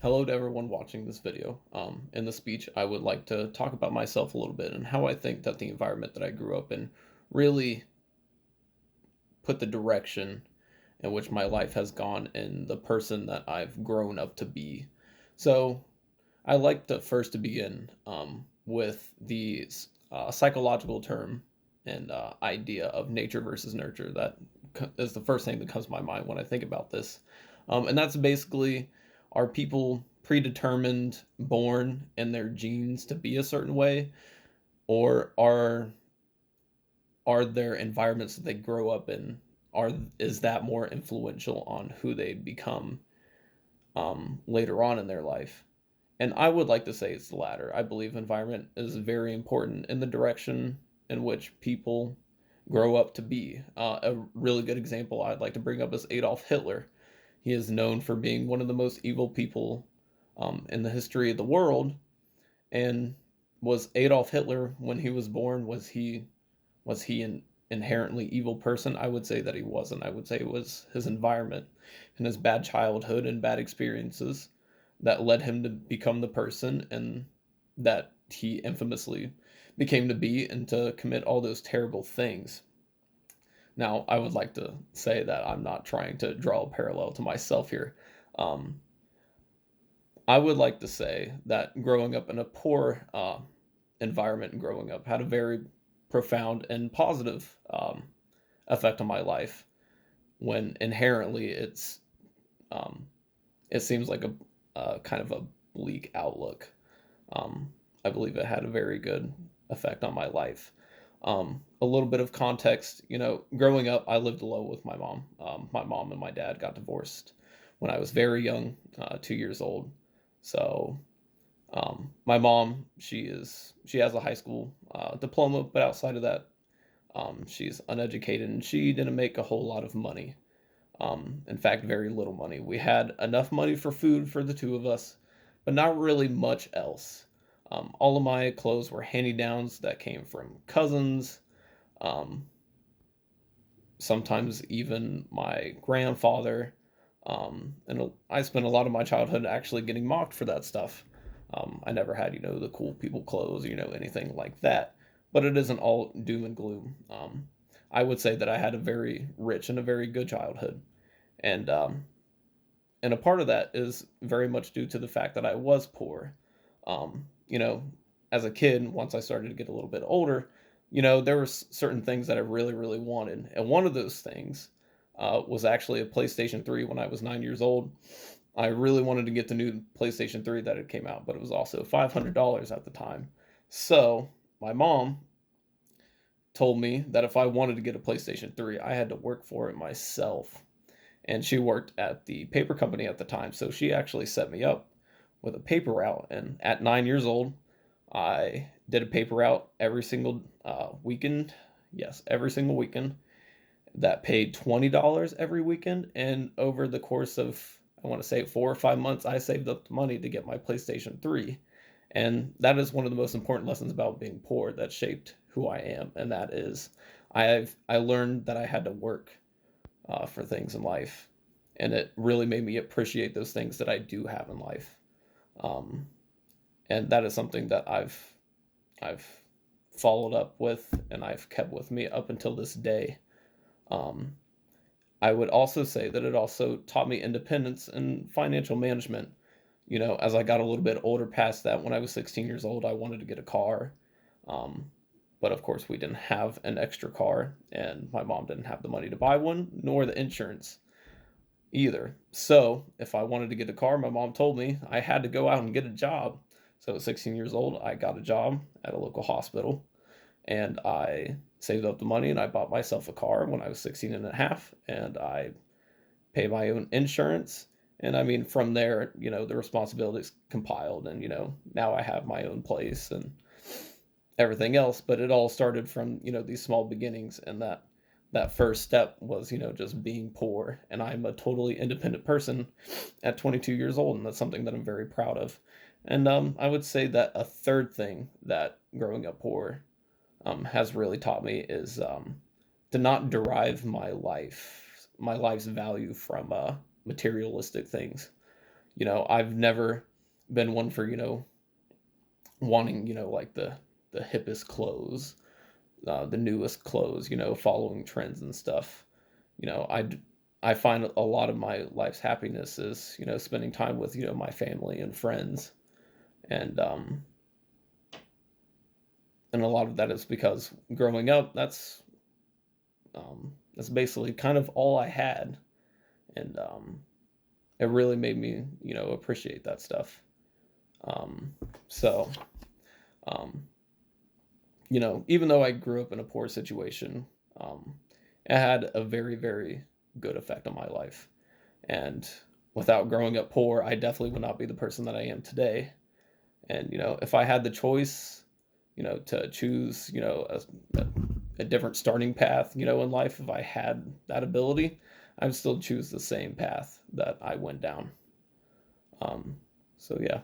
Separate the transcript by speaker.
Speaker 1: Hello to everyone watching this video. In the speech, I would like to talk about myself a little bit and how I think that the environment that I grew up in really put the direction in which my life has gone and the person that I've grown up to be. So, I like to first to begin with the psychological term and idea of nature versus nurture. That is the first thing that comes to my mind when I think about this. And that's basically, are people predetermined, born in their genes to be a certain way, or are their environments that they grow up in, are is that more influential on who they become later on in their life? And I would like to say it's the latter. I believe environment is very important in the direction in which people grow up to be. A really good example I'd like to bring up is Adolf Hitler. He is known for being one of the most evil people in the history of the world. And was Adolf Hitler, when he was born, was he an inherently evil person? I would say that he wasn't. I would say it was his environment and his bad childhood and bad experiences that led him to become the person and that he infamously became to be and to commit all those terrible things. Now, I would like to say that I'm not trying to draw a parallel to myself here. Um, I would like to say that growing up in a poor environment and growing up had a very profound and positive effect on my life. When inherently um, it seems like a kind of a bleak outlook. Um, I believe it had a very good effect on my life. A little bit of context, growing up, I lived alone with my mom. My mom and my dad got divorced when I was very young, 2 years old. So my mom, she has a high school diploma, but outside of that, she's uneducated and she didn't make a whole lot of money. In fact, very little money. We had enough money for food for the two of us, but not really much else. All of my clothes were hand downs that came from cousins, um, sometimes even my grandfather. And I spent a lot of my childhood actually getting mocked for that stuff. I never had, the cool people clothes, anything like that. But it isn't all doom and gloom. I would say that I had a very rich and a very good childhood. And and a part of that is very much due to the fact that I was poor. You know, as a kid, once I started to get a little bit older, there were certain things that I really, really wanted, and one of those things was actually a PlayStation 3 when I was 9 years old. I really wanted to get the new PlayStation 3 that had came out, but it was also $500 at the time. So my mom told me that if I wanted to get a PlayStation 3, I had to work for it myself, and she worked at the paper company at the time, so she actually set me up with a paper route. And at 9 years old, I did a paper route every single weekend. Yes, every single weekend. That paid $20 every weekend, and over the course of, I want to say, 4 or 5 months, I saved up the money to get my PlayStation 3. And that is one of the most important lessons about being poor that shaped who I am, and that is I learned that I had to work for things in life, and it really made me appreciate those things that I do have in life. Um, and that is something that I've followed up with and I've kept with me up until this day. Um, I would also say that it also taught me independence and financial management. As I got a little bit older past that, when I was 16 years old, I wanted to get a car. Um, but of course, we didn't have an extra car, and my mom didn't have the money to buy one, nor the insurance either. So, if I wanted to get a car, my mom told me I had to go out and get a job. So, at 16 years old, I got a job at a local hospital, and I saved up the money and I bought myself a car when I was 16 and a half, and I paid my own insurance. And I mean, from there, the responsibilities compiled, and now I have my own place and everything else. But it all started from these small beginnings, and that first step was just being poor. And I'm a totally independent person at 22 years old, and that's something that I'm very proud of. And I would say that a third thing that growing up poor has really taught me is to not derive my life's value from materialistic things. I've never been one for, wanting, like the hippest clothes, the newest clothes, following trends and stuff. You know, I d- I find a lot of my life's happiness is, spending time with, my family and friends. And and a lot of that is because growing up, that's basically kind of all I had. And it really made me, appreciate that stuff. Um, so, um, even though I grew up in a poor situation, um, it had a very, very good effect on my life. And without growing up poor, I definitely would not be the person that I am today. And, if I had the choice, to choose, a different starting path, in life, if I had that ability, I would still choose the same path that I went down. Um, so yeah.